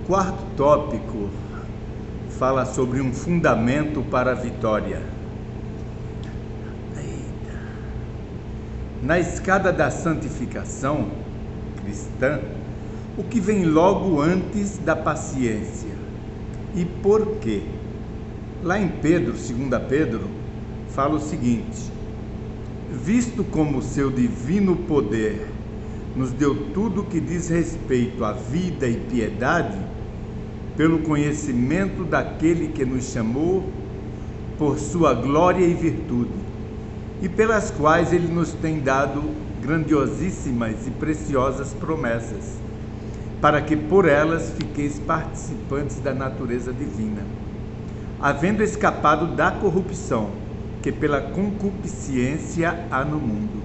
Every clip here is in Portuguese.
quarto tópico fala sobre um fundamento para a vitória. Eita. Na escada da santificação cristã, o que vem logo antes da paciência? E por quê? Lá em Pedro, 2 Pedro, fala o seguinte: visto como o seu divino poder nos deu tudo o que diz respeito à vida e piedade, pelo conhecimento daquele que nos chamou por sua glória e virtude, e pelas quais ele nos tem dado grandiosíssimas e preciosas promessas, para que por elas fiqueis participantes da natureza divina, havendo escapado da corrupção que pela concupiscência há no mundo.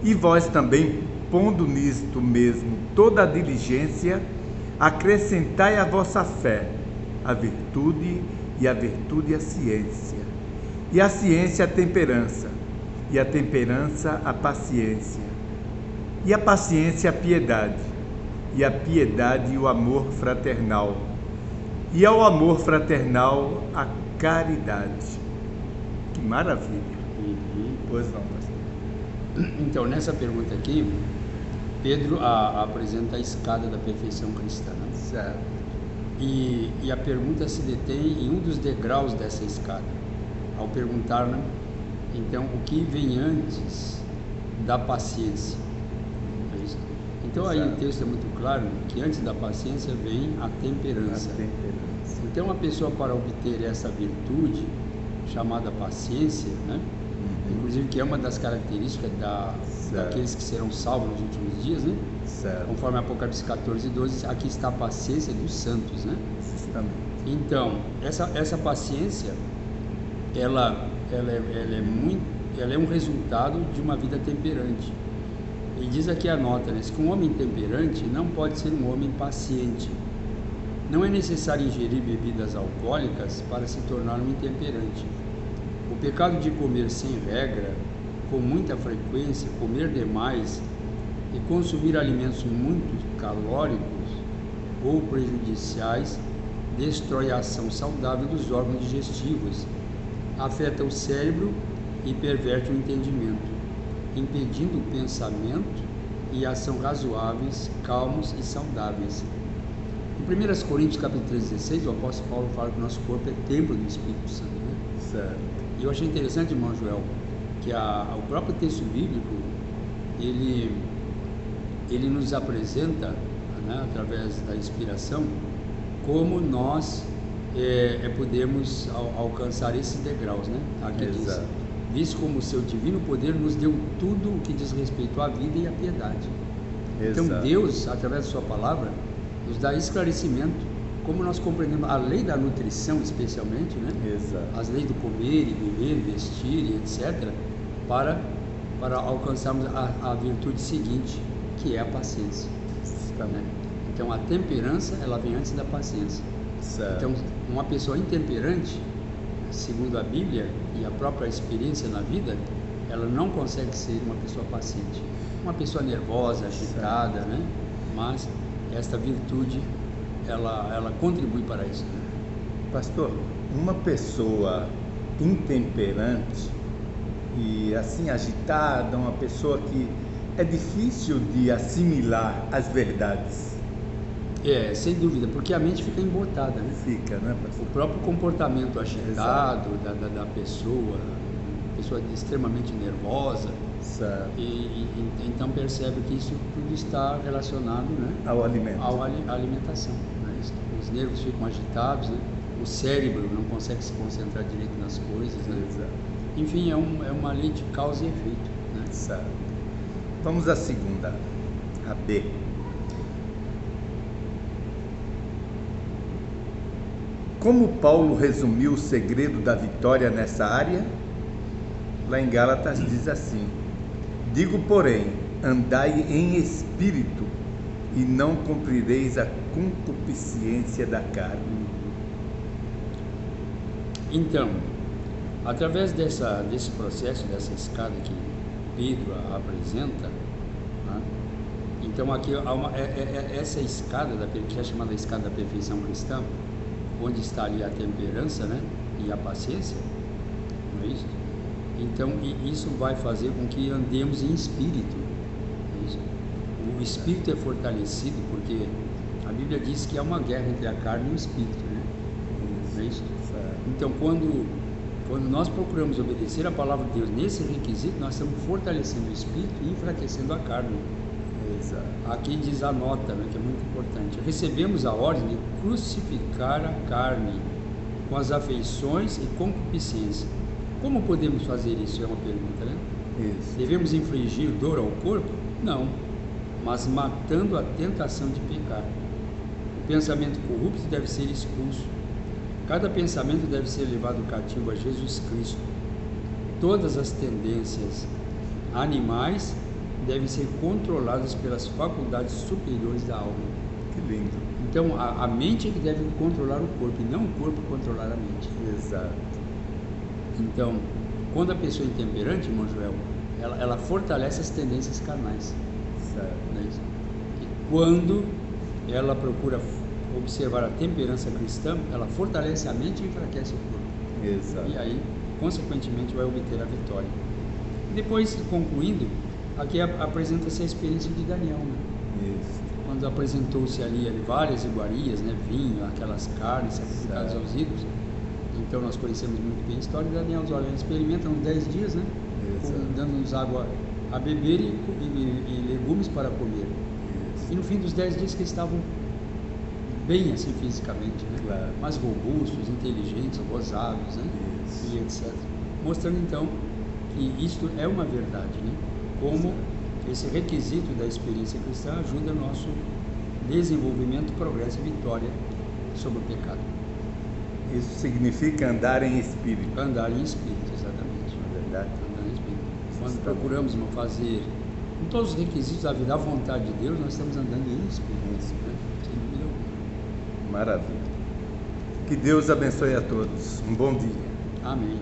E vós também, pondo nisto mesmo toda a diligência, acrescentai à vossa fé a virtude, e a virtude a ciência, e a ciência a temperança, e a temperança a paciência, e a paciência a piedade, e a piedade o amor fraternal, e ao amor fraternal a caridade. Que maravilha! Pois não, pastor. Então, nessa pergunta aqui, Pedro apresenta a escada da perfeição cristã. Né? Certo. E a pergunta se detém em um dos degraus dessa escada, ao perguntar, né? Então, o que vem antes da paciência? É isso? Então, aí o texto é muito claro que antes da paciência vem a temperança. Então, a pessoa, para obter essa virtude chamada paciência, né? Inclusive que é uma das características daqueles que serão salvos nos últimos dias, né? Certo. Conforme Apocalipse 14, 12, aqui está a paciência dos santos, né? Justamente. Então, essa paciência, ela é um resultado de uma vida temperante. E diz aqui a nota, né, que um homem temperante não pode ser um homem paciente. Não é necessário ingerir bebidas alcoólicas para se tornar um intemperante. O pecado de comer sem regra, com muita frequência, comer demais e consumir alimentos muito calóricos ou prejudiciais destrói a ação saudável dos órgãos digestivos, afeta o cérebro e perverte o entendimento, impedindo o pensamento e a ação razoáveis, calmos e saudáveis. Em 1 Coríntios capítulo 16, o apóstolo Paulo fala que o nosso corpo é templo do Espírito Santo. Né? Certo. E eu achei interessante, irmão Joel, que o próprio texto bíblico, ele nos apresenta, né, através da inspiração, como nós podemos alcançar esses degraus, né? Aqui diz, visto como o seu divino poder nos deu tudo o que diz respeito à vida e à piedade. Exato. Então Deus, através da sua palavra, nos dá esclarecimento, como nós compreendemos a lei da nutrição especialmente, né? Exato. As leis do comer e beber, vestir e etc., para alcançarmos a virtude seguinte, que é a paciência. Né? Então a temperança, ela vem antes da paciência. Certo. Então uma pessoa intemperante, segundo a Bíblia e a própria experiência na vida, ela não consegue ser uma pessoa paciente. Uma pessoa nervosa, agitada, né? Mas esta virtude, ela contribui para isso. Pastor, uma pessoa intemperante e assim agitada, uma pessoa que é difícil de assimilar as verdades. Sem dúvida, porque a mente fica embotada, né? Fica, né, pastor? O próprio comportamento agitado da pessoa extremamente nervosa, então percebe que isso tudo está relacionado, né, ao alimento, à alimentação. Né? Os nervos ficam agitados, né? O cérebro não consegue se concentrar direito nas coisas. Né? Enfim, é uma lei de causa e efeito. Né? Certo. Vamos à segunda, a B. Como Paulo resumiu o segredo da vitória nessa área? Lá em Gálatas diz assim: digo, porém, andai em espírito e não cumprireis a concupiscência da carne. Então, através desse processo, dessa escada que Pedro apresenta, né? Então Então aqui há essa escada, que é chamada escada da perfeição cristã, onde está ali a temperança, né? E a paciência, não é isso? Então isso vai fazer com que andemos em espírito. Não é isso? O espírito é fortalecido porque a Bíblia diz que há uma guerra entre a carne e o espírito, né? Não é isso? Então quando nós procuramos obedecer a palavra de Deus nesse requisito, nós estamos fortalecendo o espírito e enfraquecendo a carne. Exato. Aqui diz a nota, né, que é muito importante. Recebemos a ordem de crucificar a carne com as afeições e concupiscência. Como podemos fazer isso? É uma pergunta, né? Isso. Devemos infligir dor ao corpo? Não, mas matando a tentação de pecar. O pensamento corrupto deve ser expulso. Cada pensamento deve ser levado cativo a Jesus Cristo. Todas as tendências animais devem ser controladas pelas faculdades superiores da alma. Que lindo. Então, a mente é que deve controlar o corpo, e não o corpo controlar a mente. Exato. Então, quando a pessoa é intemperante, irmão Joel, ela fortalece as tendências carnais. Certo. Não é isso? E quando ela procura observar a temperança cristã, ela fortalece a mente e enfraquece o corpo. Exato. E aí, consequentemente, vai obter a vitória. Depois, concluindo, aqui apresenta-se a experiência de Daniel, né? Isso. Quando apresentou-se ali várias iguarias, né? Vinho, aquelas carnes sacrificadas aos ídolos. Então nós conhecemos muito bem a história de Daniel. Olha, experimentam 10 dias, né? Dando-nos água a beber e legumes para comer. Isso. E no fim dos 10 dias que estavam bem assim fisicamente, né? Claro. Mas robustos, inteligentes, gozados, né? Isso. E etc. Mostrando então que isto é uma verdade, né? Como esse requisito da experiência cristã ajuda no nosso desenvolvimento, progresso e vitória sobre o pecado. Isso significa andar em espírito. Andar em espírito, exatamente. Na verdade. Andar em espírito. Quando procuramos fazer com todos os requisitos da vida, a vontade de Deus, nós estamos andando em espírito. Né? Sem dúvida alguma. Maravilha. Que Deus abençoe a todos. Um bom dia. Amém.